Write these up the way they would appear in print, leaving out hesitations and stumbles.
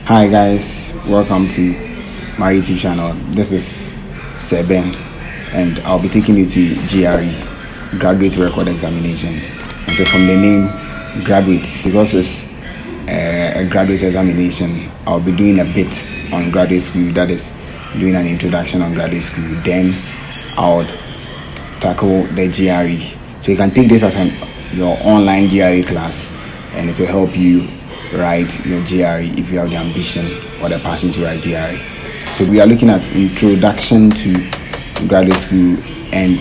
Hi guys, welcome to my YouTube channel. This is Seben, and I'll be taking you to GRE, Graduate Record Examination. And so from the name graduate, because it's a graduate examination, I'll be doing a bit on graduate school, that is doing an introduction on graduate school. Then I'll tackle the GRE. So you can take this as your online GRE class, and it will help you write your GRE if you have the ambition or the passion to write GRE. So we are looking at introduction to graduate school and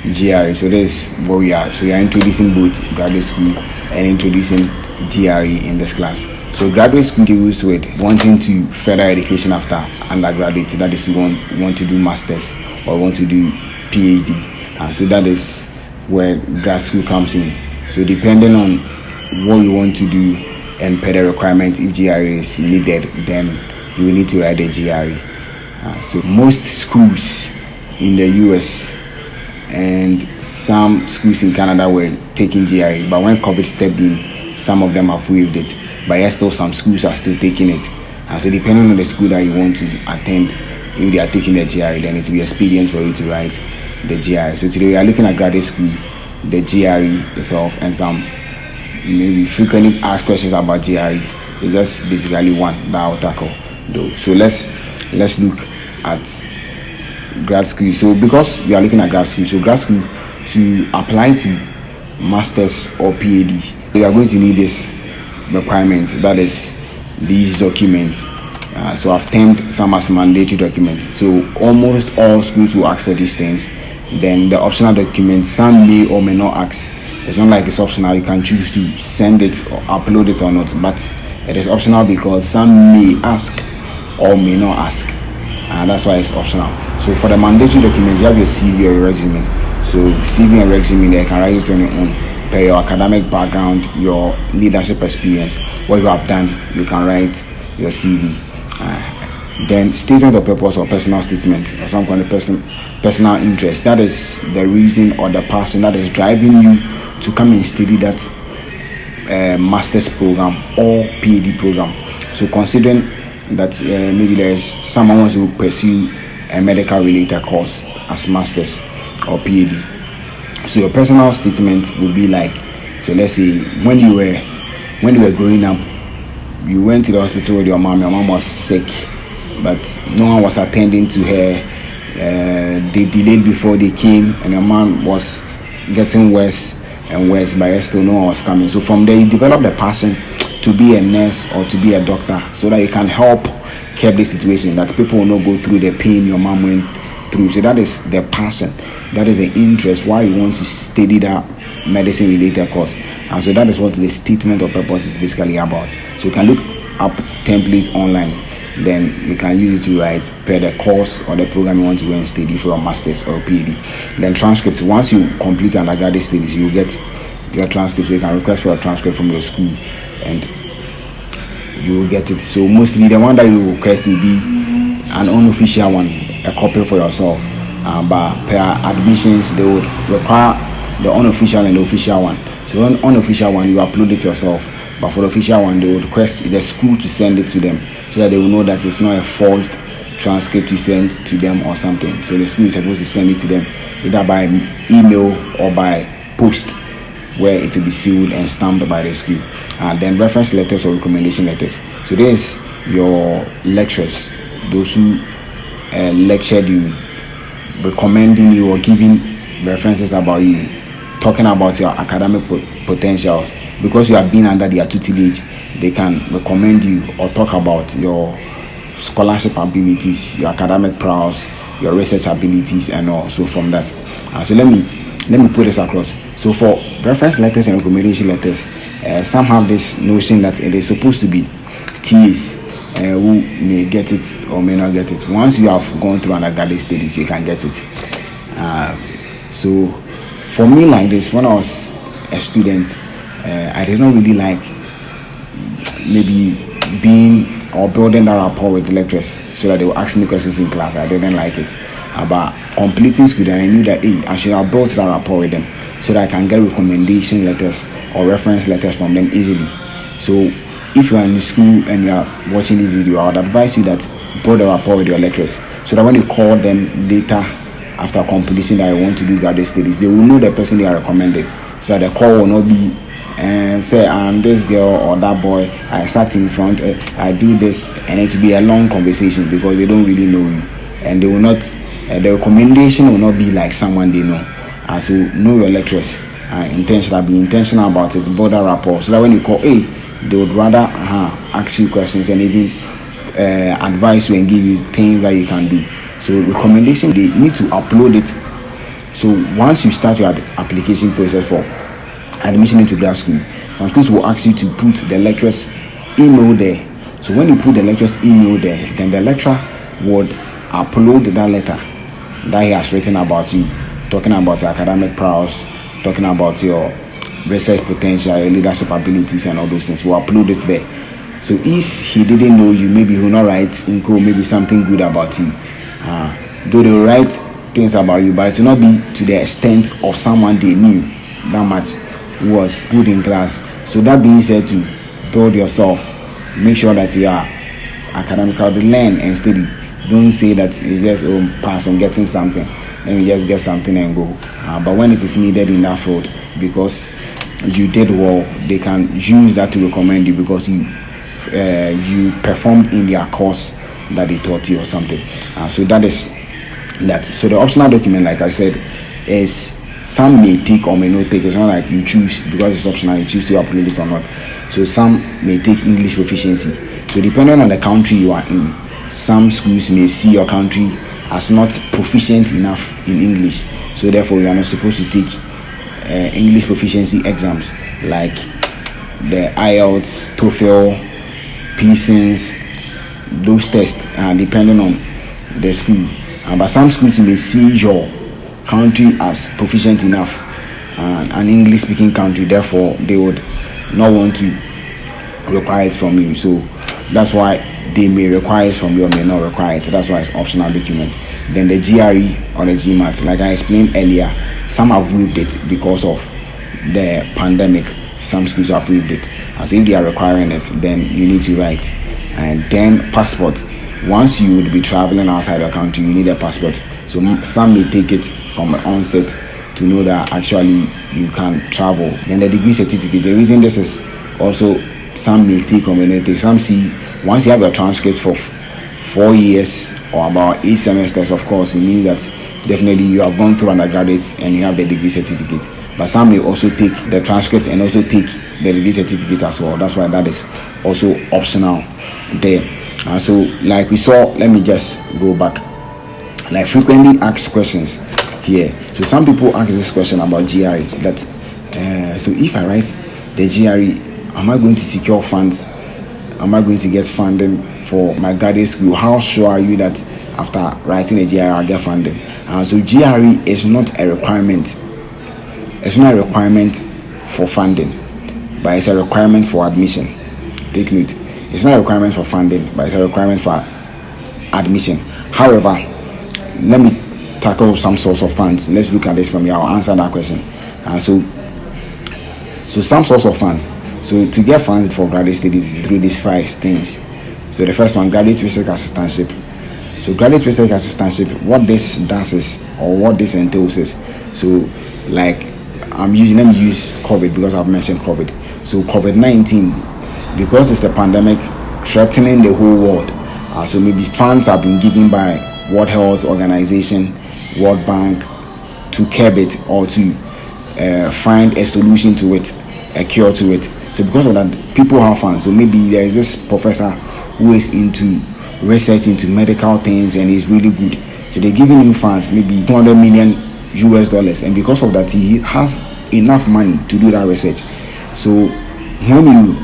GRE. So this is where we are. So we are introducing both graduate school and introducing GRE in this class. So graduate school deals with wanting to further education after undergraduate, that is, you want to do masters or want to do PhD. So that is where grad school comes in. So depending on what you want to do and per the requirement, if GRE is needed, then you will need to write the GRE. So most schools in the US and some schools in Canada were taking GRE, but when COVID stepped in, some of them have waived it, but yet still some schools are still taking it. So depending on the school that you want to attend, if they are taking the GRE, then it will be expedient for you to write the GRE. So today we are looking at graduate school, the GRE itself, and some maybe frequently asked questions about GRE. It's just basically one that I'll tackle though. So let's look at grad school. So because we are looking at grad school, so grad school, to apply to masters or PhD, you are going to need this requirement, that is these documents. So I've termed some as mandatory documents. So almost all schools will ask for these things. Then the optional documents, some may or may not ask. It's not like it's optional. You can choose to send it or upload it or not, but it is optional because some may ask or may not ask, and that's why it's optional. So for the mandatory documents, you have your CV or your resume. So CV and resume, they can write it on your own per your academic background, your leadership experience, what you have done. You can write your CV. Then statement of purpose or personal statement or some kind of personal interest, that is the reason or the passion that is driving you to come and study that master's program or PhD program. So considering that maybe there is someone wants to pursue a medical related course as master's or PhD. So your personal statement will be like, so let's say when you were growing up, you went to the hospital with your mom was sick, but no one was attending to her. They delayed before they came, and your mom was getting worse and worse, but still no one was coming. So from there, you develop the passion to be a nurse or to be a doctor, so that you can help curb the situation, that people will not go through the pain your mom went through. So that is the passion, that is the interest, why you want to study that medicine related course. And so that is what the statement of purpose is basically about. So you can look up templates online, then you can use it to write per the course or the program you want to go and study for your master's or PhD. Then transcripts, once you complete your undergraduate studies, you get your transcript. So you can request for a transcript from your school and you will get it. So mostly the one that you request will be an unofficial one, a copy for yourself, but per admissions they would require the unofficial and the official one. So the unofficial one, you upload it yourself, but for the official one, they would request the school to send it to them, so that they will know that it's not a fault transcript you sent to them or something. So the school is supposed to send it to them either by email or by post, where it will be sealed and stamped by the school. And then reference letters or recommendation letters. So there's your lecturers, those who lectured you, recommending you or giving references about you, talking about your academic potentials. Because you have been under their tutelage, they can recommend you or talk about your scholarship abilities, your academic prowess, your research abilities, and all. So from that, so let me put this across. So for reference letters and recommendation letters, some have this notion that it is supposed to be TAs who may get it or may not get it. Once you have gone through undergraduate studies, you can get it. So for me, like this, when I was a student, I did not really like maybe being or building that rapport with the lecturers so that they will ask me questions in class. I didn't like it. But completing school, I knew that I should have built that rapport with them so that I can get recommendation letters or reference letters from them easily. So if you are in school and you are watching this video, I would advise you that build a rapport with your lecturers, so that when you call them later after completion that you want to do graduate studies, they will know the person they are recommended, so that the call will not be and say I'm this girl or that boy, I sat in front, I do this, and it will be a long conversation because they don't really know you, and they will not the recommendation will not be like someone they know. So know your lecturers, intentional, be intentional about it, build a rapport, so that when you call, they would rather ask you questions and even advise you and give you things that you can do. So recommendation, they need to upload it. So once you start your application process for admission into grad school, some schools will ask you to put the lecturer's email there. So when you put the lecturer's email there, then the lecturer would upload that letter that he has written about you, talking about your academic prowess, talking about your research potential, your leadership abilities, and all those things. We'll upload it there. So if he didn't know you, maybe he will not write in code, maybe something good about you. Though they will write things about you, but it will not be to the extent of someone they knew that much who was good in class. So that being said, to build yourself, make sure that you are academically learn and study. Don't say that you just pass and getting something, then you just get something and go. But when it is needed in that field, because you did well, they can use that to recommend you because you performed in their course that they taught you or something. So that is that. So the optional document, like I said, is some may take or may not take. It's not like you choose because it's optional, you choose to upload it or not. So some may take English proficiency. So depending on the country you are in, some schools may see your country as not proficient enough in English. So therefore you are not supposed to take English proficiency exams like the IELTS, TOEFL, PSINS, those tests depending on the school. But some schools may see your country as proficient enough, an English speaking country, therefore they would not want to require it from you. So that's why they may require it from you or may not require it. That's why it's optional document. Then the GRE or the GMAT, like I explained earlier, some have waived it because of the pandemic. Some schools have waived it. So if they are requiring it, then you need to write. And then passport. Once you would be traveling outside the country, you need a passport. So some may take it from the onset to know that actually you can travel. Then the degree certificate. The reason this is also, some may take or may not take. Some see, once you have your transcript for 4 years or about 8 semesters, of course, it means that definitely you have gone through undergraduate and you have the degree certificate. But some may also take the transcript and also take the degree certificate as well. That's why that is also optional there. So like we saw, let me just go back. Like frequently asked questions here. So some people ask this question about GRE, that so if I write the GRE, am I going to secure funds? Am I going to get funding for my graduate school? How sure are you that after writing a GRE I'll get funding? So GRE is not a requirement. It's not a requirement for funding, but it's a requirement for admission. Take note. It's not a requirement for funding, but it's a requirement for admission. However, let me tackle some source of funds. Let's look at this from here. I'll answer that question. So some source of funds. So to get funds for graduate studies is through these 5 things. So the first one, graduate research assistantship. So graduate research assistantship, what this does is, or what this entails is, so like let me use COVID because I've mentioned COVID. So COVID-19, because it's a pandemic threatening the whole world, so maybe funds have been given by World Health Organization, World Bank, to curb it or to find a solution to it, a cure to it. So because of that, people have funds. So maybe there is this professor who is into research into medical things and is really good. So they're giving him funds, maybe $200 million, and because of that, he has enough money to do that research. So when you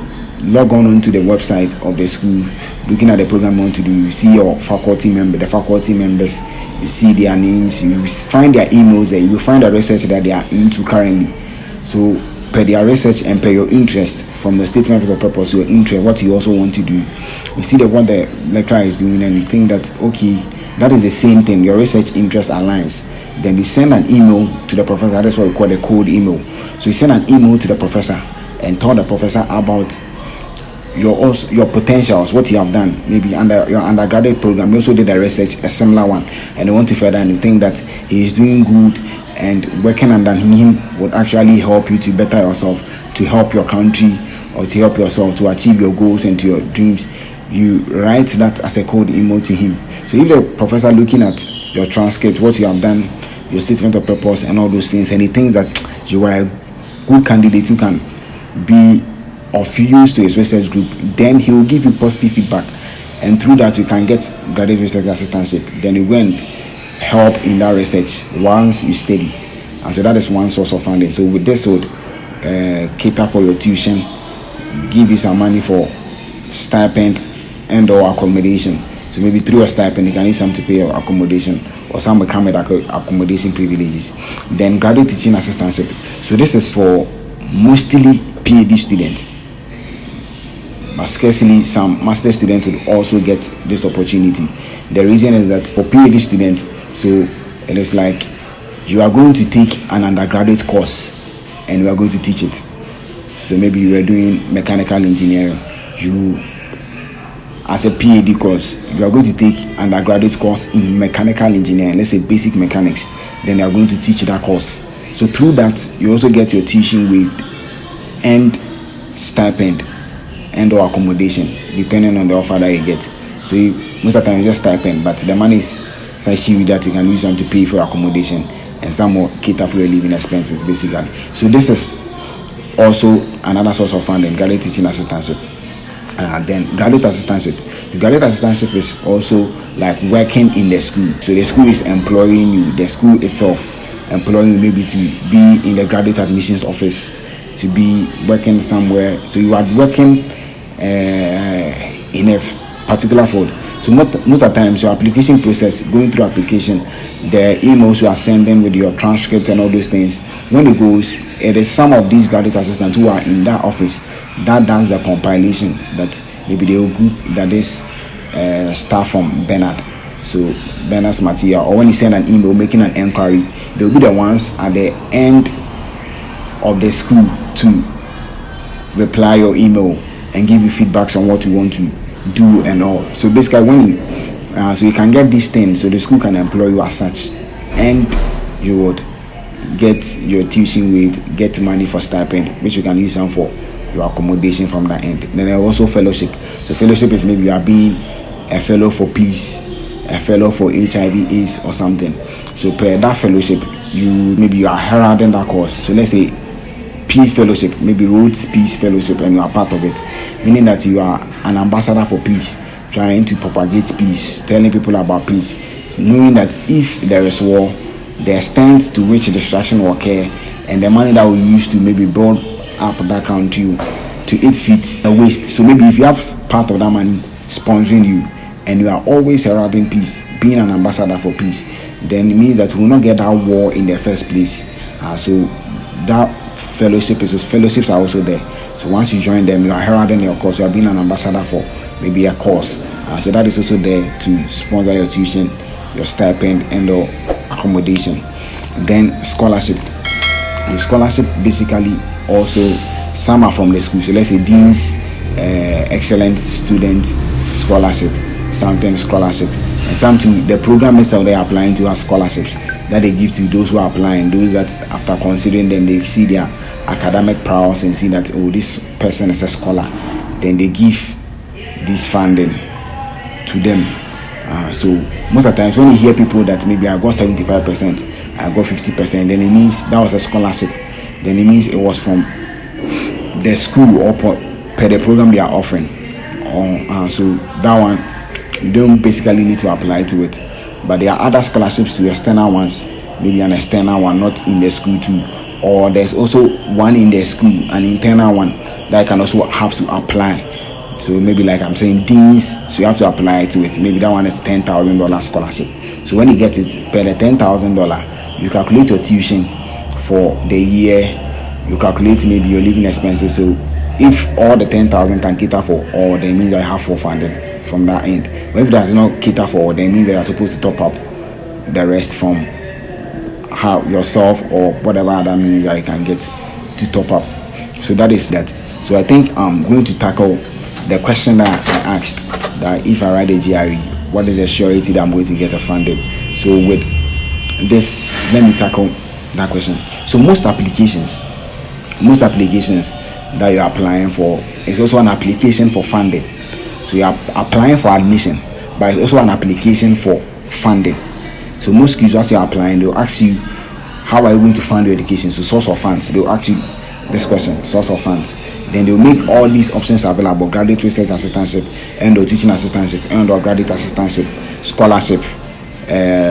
log on onto the website of the school, looking at the program you want to do, you see your faculty members, you see their names, you find their emails there, you find the research that they are into currently. So per their research and per your interest, from the statement of the purpose, your interest, what you also want to do, you see that what the lecturer is doing and you think that, okay, that is the same thing, your research interest aligns. Then you send an email to the professor. That's what we call the cold email. So you send an email to the professor and tell the professor about your potentials, what you have done. Maybe under your undergraduate program, you also did a research, a similar one, and you want to further and you think that he is doing good, and working under him would actually help you to better yourself, to help your country, or to help yourself to achieve your goals and to your dreams. You write that as a code email to him. So if the professor looking at your transcript, what you have done, your statement of purpose and all those things, and he thinks that you are a good candidate who can be of use to his research group, then he will give you positive feedback, and through that you can get graduate research assistantship. Then you go and help in that research once you study, and so that is one source of funding. So with this would cater for your tuition, give you some money for stipend and or accommodation. So maybe through a stipend you can need some to pay your accommodation, or some will come with accommodation privileges. Then graduate teaching assistantship. So this is for mostly PhD students, but scarcely some master students would also get this opportunity. The reason is that for PhD students, so it is like you are going to take an undergraduate course and you are going to teach it. So maybe you are doing mechanical engineering, you as a PhD course, you are going to take an undergraduate course in mechanical engineering, let's say basic mechanics, then you are going to teach that course. So through that, you also get your tuition waived and stipend and or accommodation, depending on the offer that you get. So most of the time it's just stipend, but the money is such that you can use them to pay for accommodation, and some more cater for your living expenses, basically. So this is also another source of funding, graduate teaching assistantship. Then graduate assistantship. The graduate assistantship is also like working in the school. So the school is employing you, the school itself employing you, maybe to be in the graduate admissions office, to be working somewhere. So you are working in a particular field. So most of the times your application process, going through application, the emails you are sending with your transcript and all those things, when it goes, it is some of these graduate assistants who are in that office that does the compilation, that maybe they will group that is staff from Bernard. So Bernard's material, or when you send an email making an inquiry, they will be the ones at the end of the school to reply your email and give you feedbacks on what you want to do and all. So basically when you so you can get these things, so the school can employ you as such, and you would get your tuition waived, get money for stipend, which you can use some for your accommodation from that end. Then there also fellowship. So fellowship is maybe you are being a fellow for peace, a fellow for HIV/AIDS or something. So per that fellowship, you are heralding that course. So let's say peace fellowship, maybe Rhodes Peace Fellowship, and you are part of it, meaning that you are an ambassador for peace, trying to propagate peace, telling people about peace, so knowing that if there is war, the extent to which destruction will occur, and the money that we use to maybe build up that country to 8 feet a waste. So maybe if you have part of that money sponsoring you, and you are always heralding peace, being an ambassador for peace, then it means that we will not get that war in the first place. So that fellowships are also there. So once you join them, you are heralding your course, you are being an ambassador for maybe a course. So that is also there to sponsor your tuition, your stipend and or accommodation. Then scholarship. The scholarship basically also, some are from the school. So let's say Dean's Excellent Student Scholarship, something scholarship, and some to the program itself they are applying to as scholarships that they give to those who are applying, those that after considering them they see their academic prowess and see that, oh, this person is a scholar, then they give this funding to them. So most of the times when you hear people that maybe I got 75%, I got 50%, then it means that was a scholarship, then it means it was from the school or per the program they are offering. So that one you don't basically need to apply to it. But there are other scholarships to external ones, maybe an external one not in the school too, or there's also one in the school, an internal one that you can also have to apply. So maybe like I'm saying Dean's, so you have to apply to it. Maybe that one is $10,000 scholarship. So when you get it per the $10,000, you calculate your tuition for the year, you calculate maybe your living expenses. So if all the 10,000 can cater for all, then it means that you have full funding from that end. But if it does not cater for all, then it means that you are supposed to top up the rest from how yourself or whatever other means that you can get to top up. So that is that. So I think I'm going to tackle the question that I asked, that if I write a GRE, what is the surety that I'm going to get a funded? So with this, let me tackle that question. So most applications that you're applying for is also an application for funding. So you're applying for admission, but it's also an application for funding. So most schools, as you're applying, they'll ask you, how are you going to fund your education? So source of funds. They'll ask you this question, source of funds. Then they'll make all these options available: graduate research assistantship, and/or teaching assistantship, and/or graduate assistantship, scholarship,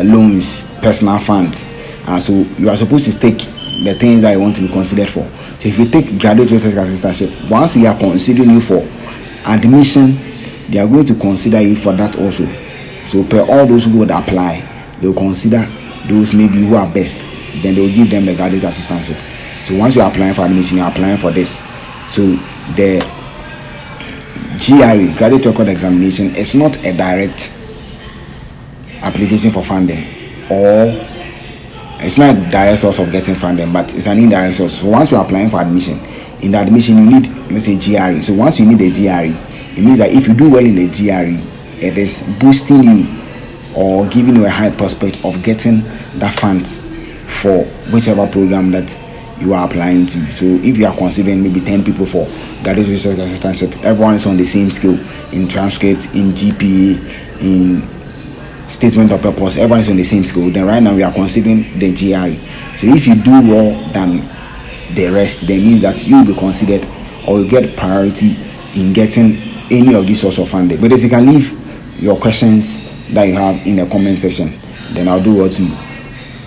loans, personal funds. So you are supposed to take the things that you want to be considered for. So if you take graduate research assistantship, once they are considering you for admission, they are going to consider you for that also. So per all those who would apply, they will consider those maybe who are best. Then they will give them the graduate assistantship. So once you are applying for admission, you are applying for this. So the GRE, graduate record examination, is not a direct application for funding, or it's not a direct source of getting funding, but it's an indirect source. So once you're applying for admission, in the admission you need, let's say, GRE. So once you need a GRE, it means that if you do well in the GRE, it is boosting you or giving you a high prospect of getting that funds for whichever program that you are applying to. So if you are considering maybe 10 people for graduate research assistantship, everyone is on the same scale in transcript, in GPA, in statement of purpose, everyone is on the same scale. Then right now we are considering the GRE. So if you do well than the rest, then means that you will be considered, or you get priority in getting any of these sorts of funding. But as you can leave your questions that you have in the comment section, then I'll do what to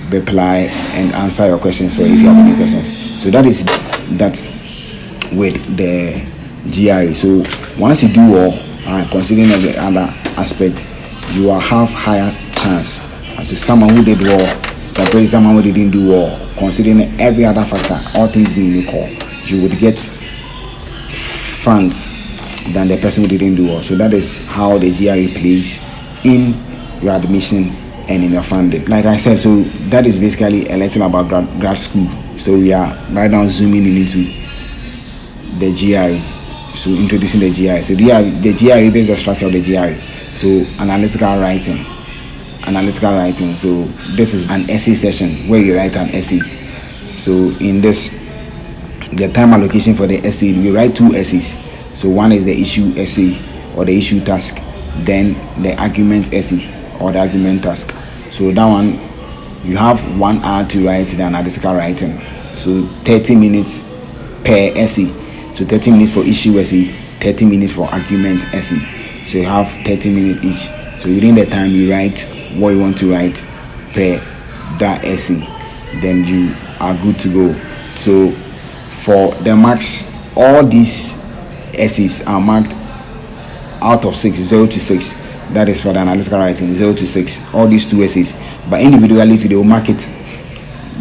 reply and answer your questions for if you have any questions. So that is that with the GRE. So once you do well, considering every other aspect, you will have higher chance as to someone who did well compared to someone who didn't do well. Considering every other factor, all things being equal, you would get funds than the person who didn't do well. So that is how the GRE plays in your admission and in your funding. Like I said, so that is basically a little about grad school. So we are right now zooming into the GRE. So introducing the GRE. So the GRE, this is the structure of the GRE. So analytical writing. So this is an essay session where you write an essay. So in this, the time allocation for the essay, we write 2 essays. So one is the issue essay or the issue task, then the argument essay or the argument task. So that one, you have 1 hour to write the analytical writing. So 30 minutes per essay. So 30 minutes for issue essay, 30 minutes for argument essay. So you have 30 minutes each. So within the time, you write what you want to write per that essay, then you are good to go. So for the marks, all these essays are marked out of 6, 0 to 6. That is for the analytical writing, 0 to 6. All these 2 essays, but individually they will mark it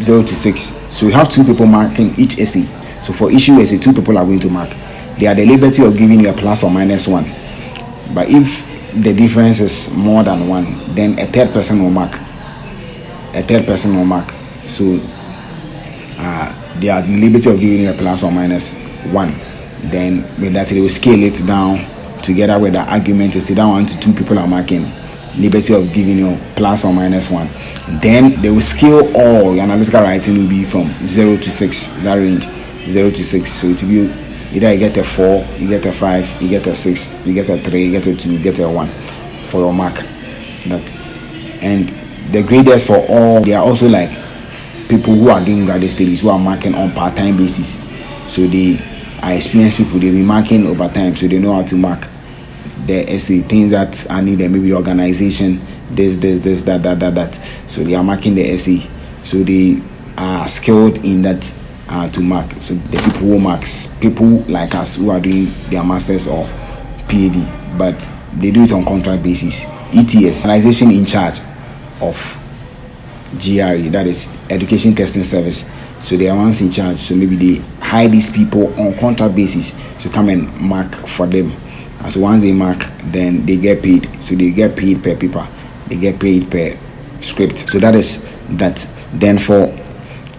0 to 6. So you have 2 people marking each essay. So for issue essay, 2 people are going to mark. They are the liberty of giving you a plus or minus 1. But if the difference is more than 1, then a third person will mark. So they are the liberty of giving you a plus or minus 1. Then with that, they will scale it down together with the argument. They say that 1 to 2 people are marking, liberty of giving you plus or minus 1. Then they will scale all your analytical writing will be from 0 to 6, that range, 0 to 6. So it will be either you get a 4, you get a 5, you get a 6, you get a 3, you get a 2, you get a 1 for your mark. And the graders for all, they are also like people who are doing graduate studies who are marking on part-time basis. So they are experienced people, they'll be marking over time, so they know how to mark the essay, things that are needed, maybe organization, this, that. So they are marking the essay. So they are skilled in that to mark. So the people who marks, people like us who are doing their masters or PhD, but they do it on contract basis. ETS, organization in charge of GRE, that is Education Testing Service. So they are ones in charge. So maybe they hire these people on contract basis to come and mark for them. And so once they mark, then they get paid. So they get paid per paper. They get paid per script. So that is that. Then for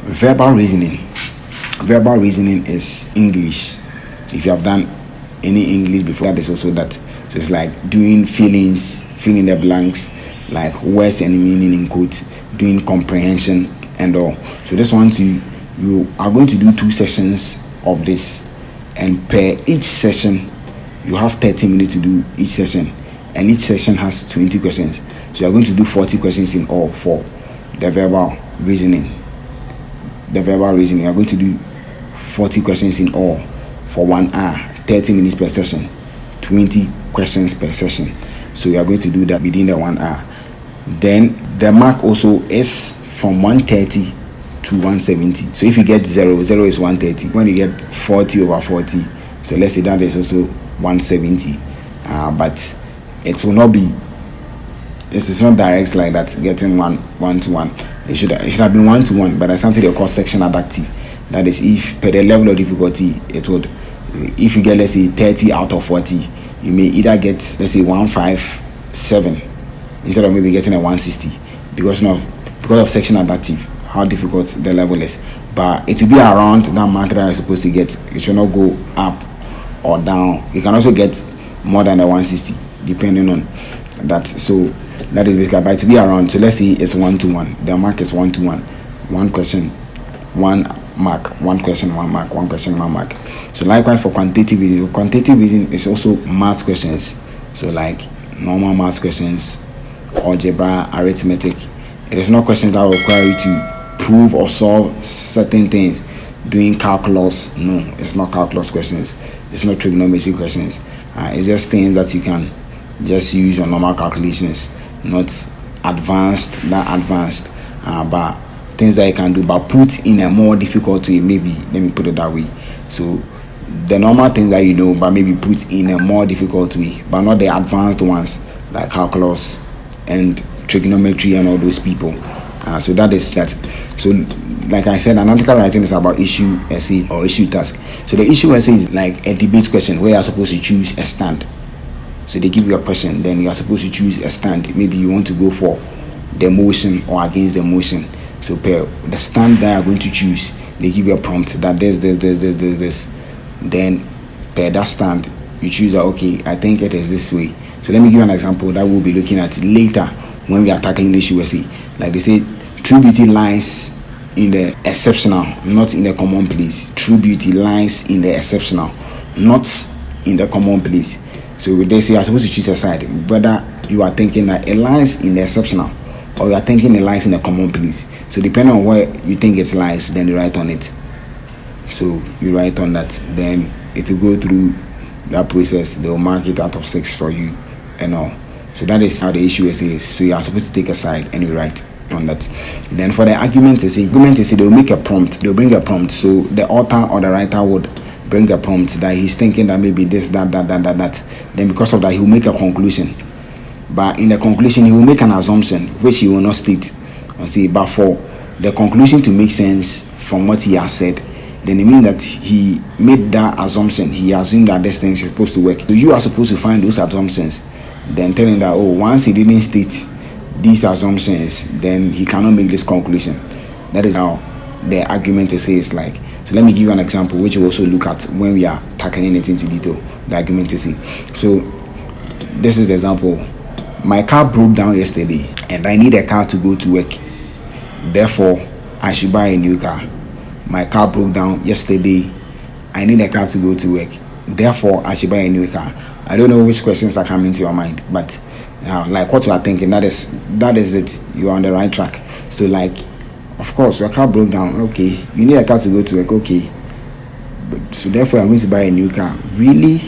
verbal reasoning is English. If you have done any English before. That is also that. So it's like doing feelings, filling the blanks, like words and meaning in quotes, doing comprehension and all. So this one you are going to do 2 sessions of this, and per each session you have 30 minutes to do each session, and each session has 20 questions. So you are going to do 40 questions in all for the verbal reasoning. You are going to do 40 questions in all for 1 hour, 30 minutes per session, 20 questions per session. So you are going to do that within the 1 hour. Then the mark also is from 130 to 170. So if you get 0 is 130. When you get 40 over 40, so let's say that is also 170. But it will not be, it's not direct like that, getting one to one. It should have been 1-to-1, but there's something they call section adaptive. That is, if per the level of difficulty, it would, if you get, let's say, 30 out of 40, you may either get, let's say, 157 instead of maybe getting a 160 because of section adaptive, how difficult the level is. But it will be around that mark that you're supposed to get. It should not go up or down. You can also get more than a 160 depending on that. So that is basically, but to be around. So let's say it's 1-to-1. The mark is 1-to-1. 1 question, 1 mark. 1 question, 1 mark. 1 question, 1 mark. So likewise for quantitative reasoning. Quantitative reasoning is also math questions. So like normal math questions, algebra, arithmetic. It is not questions that require you to prove or solve certain things. Doing calculus, no, it's not calculus questions. It's not trigonometry questions. It's just things that you can just use your normal calculations, not advanced, but things that you can do, but put in a more difficult way. Maybe let me put it that way. So the normal things that you know, but maybe put in a more difficult way, but not the advanced ones like calculus and trigonometry and all those people. So that is that. So like I said, analytical writing is about issue, essay, or issue task. So the issue essay is like a debate question where you are supposed to choose a stand. So they give you a question, then you are supposed to choose a stand. Maybe you want to go for the motion or against the motion. So per the stand that you are going to choose, they give you a prompt that this. Then per that stand, you choose that, okay, I think it is this way. So let me give you an example that we'll be looking at later when we are tackling the issue essay. Like they say, true beauty lies in the exceptional, not in the commonplace. True beauty lies in the exceptional, not in the commonplace. So with this, you are supposed to choose a side, whether you are thinking that it lies in the exceptional or you are thinking it lies in the commonplace. So depending on where you think it lies, then you write on it. So you write on that, then it will go through that process. They will mark it out of 6 for you and all. So that is how the issue is. So you are supposed to take a side and you write on that. Then for the argument essay, they'll make a prompt. They'll bring a prompt. So the author or the writer would bring a prompt that he's thinking that maybe this, that. Then because of that, he will make a conclusion. But in the conclusion, he will make an assumption which he will not state. But for the conclusion to make sense from what he has said, then it means that he made that assumption. He assumed that this thing is supposed to work. So you are supposed to find those assumptions, then tell him that, once he didn't state these assumptions, then he cannot make this conclusion. That is how the argument essay is like. So let me give you an example which we'll also look at when we are tackling it into detail, the argument essay. So this is the example. My car broke down yesterday and I need a car to go to work. Therefore, I should buy a new car. My car broke down yesterday. I need a car to go to work. Therefore, I should buy a new car. I don't know which questions are coming to your mind, but like what you are thinking, that is it. You are on the right track. So like, of course, your car broke down. Okay, you need a car to go to work. Okay, so therefore, I'm going to buy a new car. Really?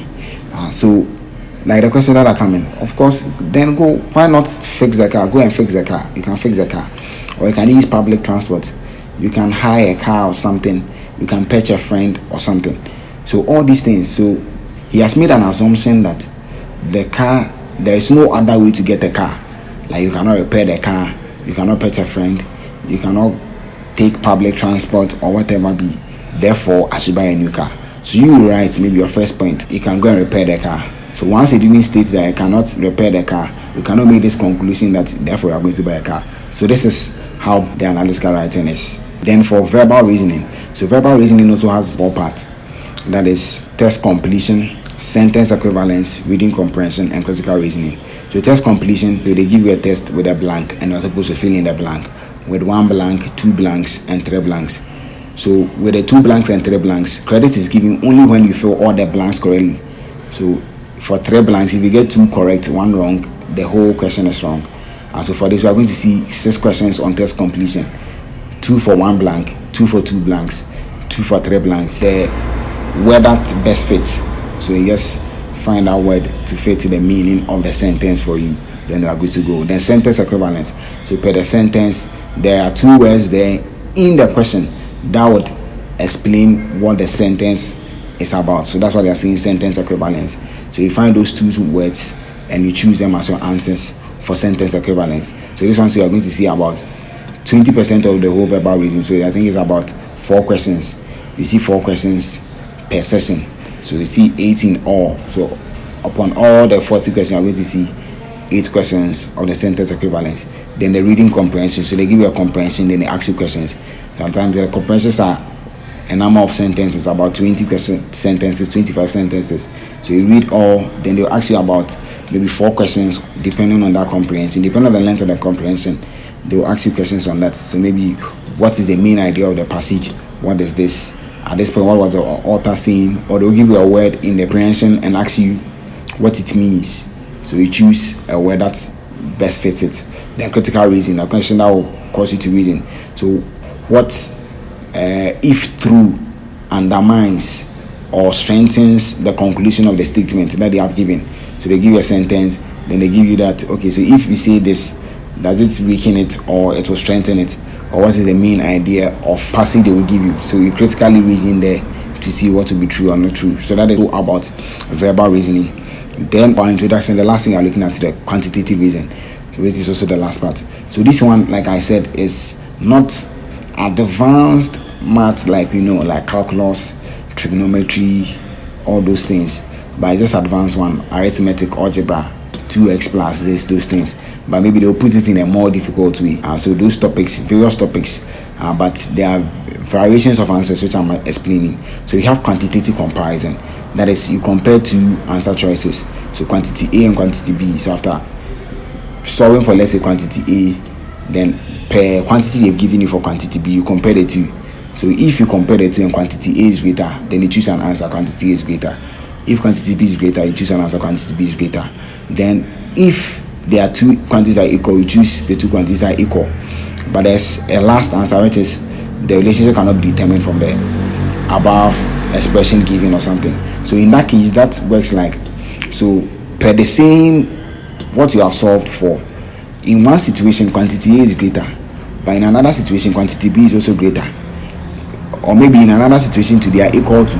So like the questions that are coming, of course, then go. Why not fix the car? Go and fix the car. You can fix the car, or you can use public transport. You can hire a car or something. You can purchase a friend or something. So all these things. So he has made an assumption that the car, there is no other way to get a car. Like you cannot repair the car, you cannot purchase a friend, you cannot take public transport or whatever be. Therefore, I should buy a new car. So you write maybe your first point, you can go and repair the car. So once you didn't state that you cannot repair the car, you cannot make this conclusion that therefore you are going to buy a car. So this is how the analytical writing is. Then for verbal reasoning. So verbal reasoning also has 4 parts. That is test completion, sentence equivalence, reading comprehension, and critical reasoning. So test completion, so they give you a test with a blank and you're supposed to fill in the blank with 1 blank, 2 blanks, and 3 blanks. So with the 2 blanks and 3 blanks, credit is given only when you fill all the blanks correctly. So for 3 blanks, if you get 2 correct, 1 wrong, the whole question is wrong. And so for this, we are going to see 6 questions on test completion. 2 for 1 blank, 2 for 2 blanks, 2 for 3 blanks. The word that best fits. So you just find that word to fit the meaning of the sentence for you. Then you are good to go. Then sentence equivalence. So per the sentence, there are 2 words there in the question that would explain what the sentence is about. So that's why they are saying sentence equivalence. So you find those 2 words and you choose them as your answers for sentence equivalence. So this one, so you are going to see about 20% of the whole verbal reasoning. So I think it's about 4 questions. You see 4 questions per session. So you see 8 in all. So upon all the 40 questions, you are going to see 8 questions of the sentence equivalence. Then the reading comprehension. So they give you a comprehension, then they ask you questions. Sometimes the comprehensions are a number of sentences, about 20 sentences, 25 sentences. So you read all, then they'll ask you about maybe 4 questions depending on that comprehension. Depending on the length of the comprehension, they'll ask you questions on that. So maybe what is the main idea of the passage? What is this? At this point, what was the author saying? Or they'll give you a word in the comprehension and ask you what it means. So you choose a word that best fits it. Then critical reasoning, a question that will cause you to reason. So what if true undermines or strengthens the conclusion of the statement that they have given. So they give you a sentence, then they give you that, okay, so if you say this, does it weaken it or it will strengthen it? Or what is the main idea of passage they will give you? So you critically reason there to see what will be true or not true. So that is all about verbal reasoning. Then our introduction, the last thing you're looking at is the quantitative reasoning, which is also the last part. So this one, like I said, is not advanced math like like calculus, trigonometry, all those things, but it's just advanced one, arithmetic, algebra, 2x plus this, those things, but maybe they'll put it in a more difficult way. So those topics, various topics, but there are variations of answers which I'm explaining. So you have quantitative comparison, that is, you compare 2 answer choices, so quantity A and quantity B. So after solving for, let's say, quantity A, then per quantity they've given you for quantity B, you compare the 2. So if you compare the 2 and quantity A is greater, then you choose an answer quantity A is greater. If quantity B is greater, you choose an answer quantity B is greater. Then if there are 2 quantities are equal, you choose the 2 quantities are equal. But there's a last answer, which is the relationship cannot be determined from the above expression given or something. So in that case, that works like, so per the same what you have solved for, in one situation quantity A is greater, but in another situation quantity B is also greater, or maybe in another situation they are equal to.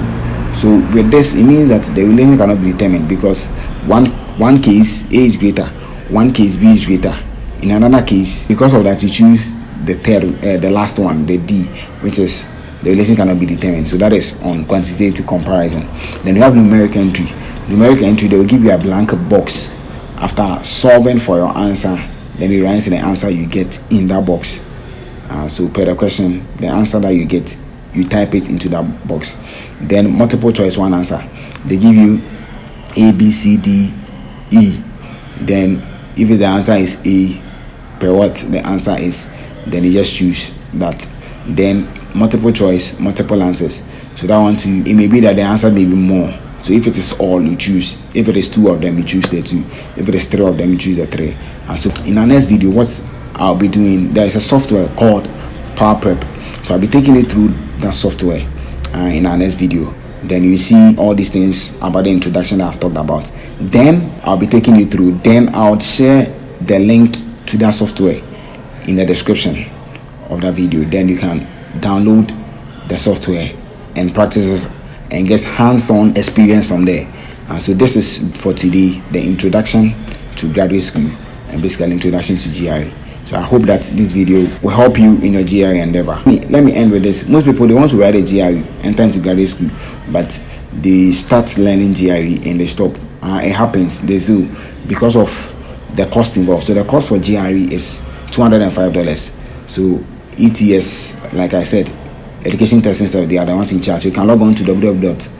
So with this, it means that the relation cannot be determined, because one case A is greater, one case B is greater. In another case, because of that, you choose the third, the last one, the D, which is the relation cannot be determined. So that is on quantitative comparison. Then you have numeric entry. Numeric entry, they will give you a blank box. After solving for your answer, then you write the answer you get in that box. So per the question, the answer that you get, you type it into that box. Then multiple choice one answer, they give you A, B, C, D, E. Then if the answer is A, per what the answer is, then you just choose that. Then multiple choice, multiple answers. So that one too, it may be that the answer may be more. So if it is all, you choose. If it is 2 of them, you choose the 2. If it is 3 of them, you choose the 3. And so in our next video, what I'll be doing, there is a software called Power Prep. So I'll be taking you through that software in our next video. Then you see all these things about the introduction that I've talked about. Then I'll be taking you through. Then I'll share the link to that software in the description of that video. Then you can download the software and practice and get hands-on experience from there. So this is for today, the introduction to graduate school and basically introduction to GRE. So I hope that this video will help you in your GRE endeavor. Let me end with this. Most people, they want to write a GRE, enter into graduate school, but they start learning GRE and they stop. It happens, they do, because of the cost involved. So the cost for GRE is $205. So ETS, like I said, Education Testing Service, they are the ones in charge. You can log on to www.ets.org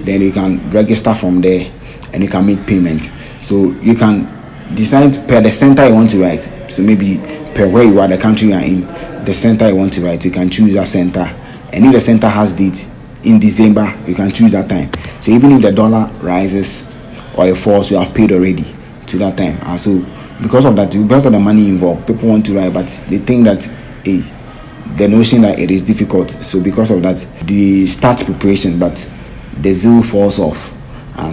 then you can register from there and you can make payment. So you can decide per the center you want to write. So maybe per where you are, the country you are in, the center you want to write, you can choose that center. And if the center has date in December, you can choose that time. So even if the dollar rises or it falls, you have paid already to that time. And so because of that, because of the money involved, people want to write, but they think that the notion that it is difficult. So because of that, they start preparation, but the zeal falls off.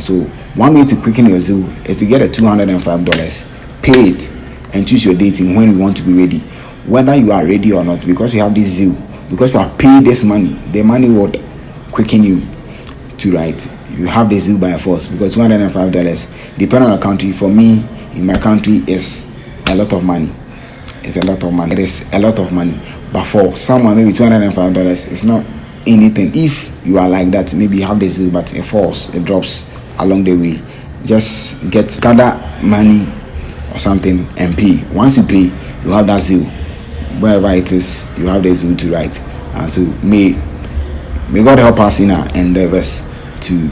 So one way to quicken your zeal is to get a $205, pay it, and choose your dating when you want to be ready, whether you are ready or not. Because you have this zeal, because you have paid this money, the money would quicken you to write. You have the zeal by force, because $205, depending on the country, for me in my country is a lot of money. It's a lot of money. It is a lot of money. But for someone, maybe $205 is not anything. If you are like that, maybe you have the zeal, but it falls, it drops along the way. Just gather money or something and pay. Once you pay, you have that zeal. Wherever it is, you have the zeal to write. So may God help us in our endeavors to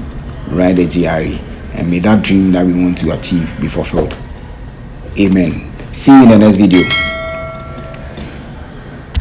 write the GRE, and may that dream that we want to achieve be fulfilled. Amen. See you in the next video.